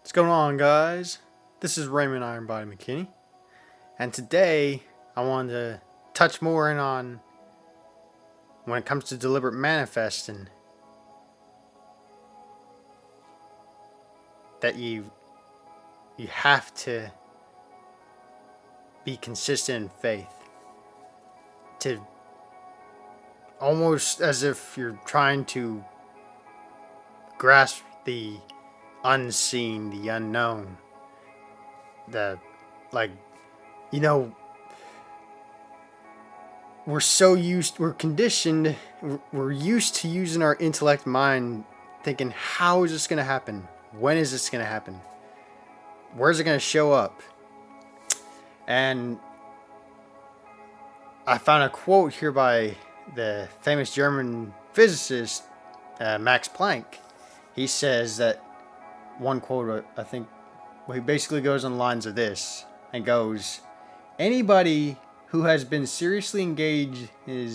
What's going on, guys? This is Raymond Ironbody McKinney, and today I wanted to touch more in on when it comes to deliberate manifesting that you have to be consistent in faith, to almost as if you're trying to grasp the unseen, the unknown, the like you know we're conditioned, we're used to using our intellect mind, thinking, how is this going to happen? When is this going to happen? Where's it going to show up? And I found a quote here by the famous German physicist, Max Planck. He says that one quote, I think, well, he basically goes on the lines of this and goes, anybody who has been seriously engaged in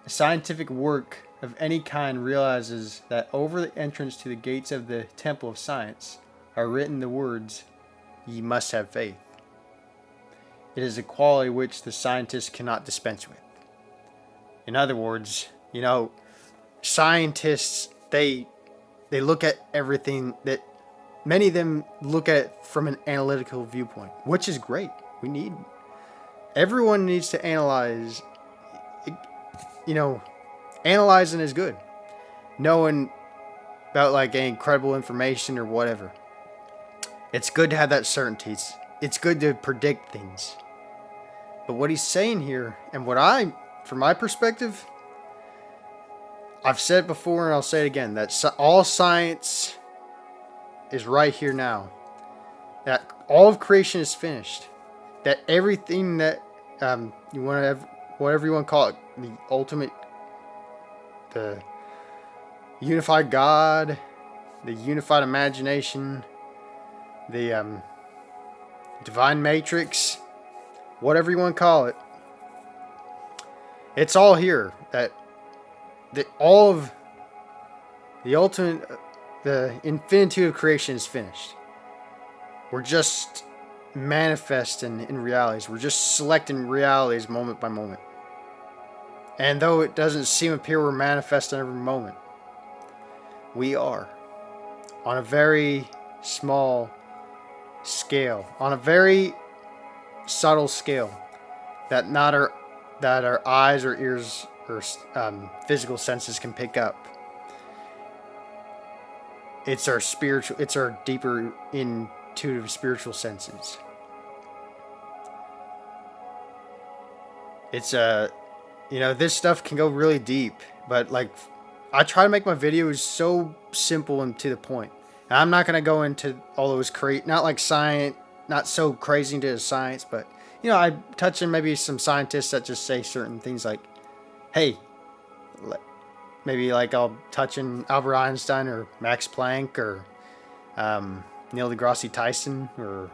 scientific work of any kind realizes that over the entrance to the gates of the temple of science are written the words, "Ye must have faith." It is a quality which the scientists cannot dispense with. In other words, scientists, they look at everything, that many of them look at it from an analytical viewpoint, which is great. Everyone needs to analyze. Analyzing is good. Knowing about any incredible information or whatever. It's good to have that certainty. It's good to predict things. But what he's saying here, and from my perspective, I've said it before and I'll say it again, that all science is right here now. That all of creation is finished. That everything that you want to have, whatever you want to call it, the ultimate, the unified God, the unified imagination, the divine matrix, whatever you want to call it, it's all here. That all of the ultimate, the infinitude of creation is finished. We're just manifesting in realities. We're just selecting realities moment by moment. And though it doesn't appear we're manifesting every moment, we are. On a very small scale. On a very subtle scale. That our eyes or ears or physical senses can pick up. It's our deeper intuitive spiritual senses. It's this stuff can go really deep, but I try to make my videos so simple and to the point. And I'm not gonna go into all those not so crazy into science, but I touch on maybe some scientists that just say certain things like, hey, maybe I'll touch on Albert Einstein or Max Planck or Neil deGrasse Tyson or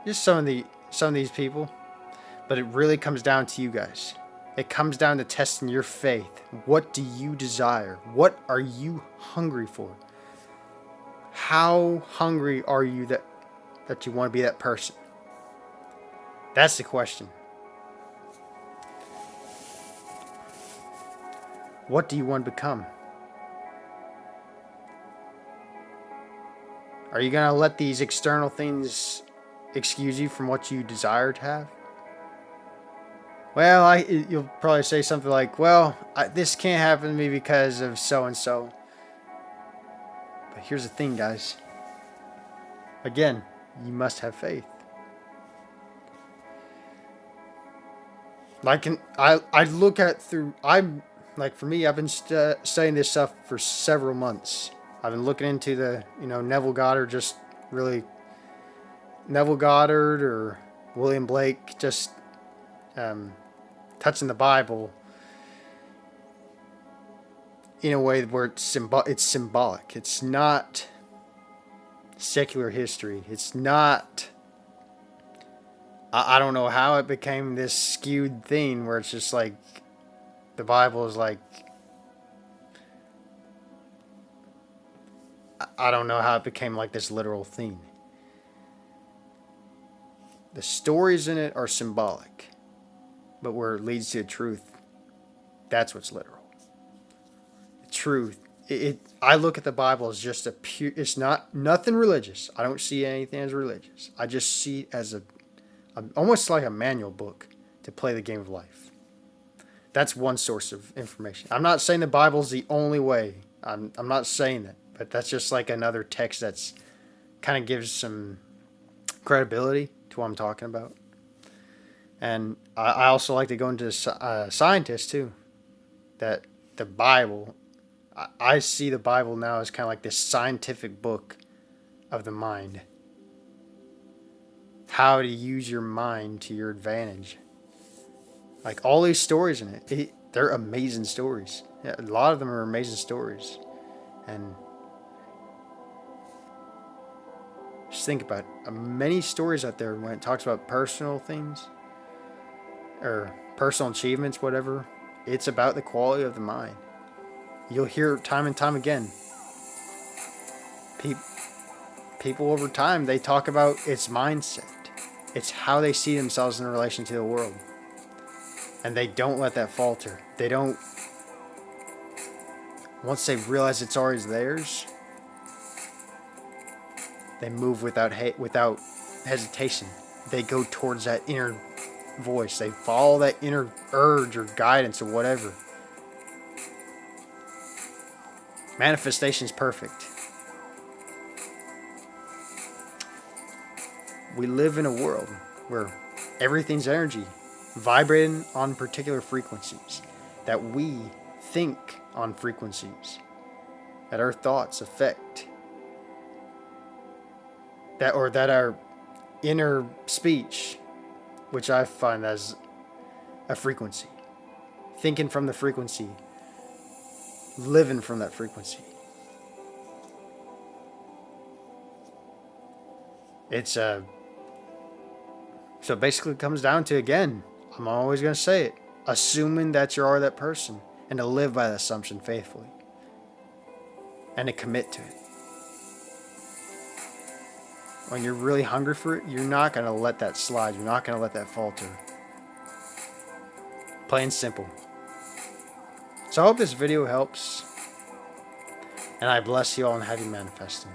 just some of these people. But it really comes down to you guys. It comes down to testing your faith. What do you desire? What are you hungry for? How hungry are you that you want to be that person? That's the question. What do you want to become? Are you going to let these external things excuse you from what you desire to have? Well, you'll probably say something like, well, this can't happen to me because of so-and-so. But here's the thing, guys. Again, you must have faith. For me, I've been studying this stuff for several months. I've been looking into the, Neville Goddard or William Blake, just touching the Bible in a way where it's symbolic. It's not secular history. It's not. I don't know how it became this skewed thing where it's just the Bible is I don't know how it became like this literal thing. The stories in it are symbolic, but where it leads to truth, that's what's literal. The truth. I look at the Bible as just a pure. It's not nothing religious. I don't see anything as religious. I just see it as a almost like a manual book to play the game of life. That's one source of information. I'm not saying the Bible's the only way. I'm not saying that, but that's just like another text that's kind of gives some credibility to what I'm talking about. And I also like to go into scientists too. That the Bible, I see the Bible now as kind of like this scientific book of the mind. How to use your mind to your advantage. Like all these stories in it, they're amazing stories. Yeah, a lot of them are amazing stories. And just think about it. Many stories out there when it talks about personal things or personal achievements, whatever, it's about the quality of the mind. You'll hear it time and time again. People over time, they talk about its mindset. It's how they see themselves in relation to the world. And they don't let that falter. They don't, once they realize it's already theirs, they move without hesitation. They go towards that inner voice. They follow that inner urge or guidance or whatever. Manifestation is perfect. We live in a world where everything's energy, vibrating on particular frequencies, that we think on frequencies, that our thoughts affect, that our inner speech, which I find as a frequency, thinking from the frequency, living from that frequency. It's so basically it comes down to, again, I'm always going to say it, assuming that you are that person, and to live by that assumption faithfully and to commit to it. When you're really hungry for it, you're not going to let that slide. You're not going to let that falter. Plain and simple. So I hope this video helps, and I bless you all and have you manifesting.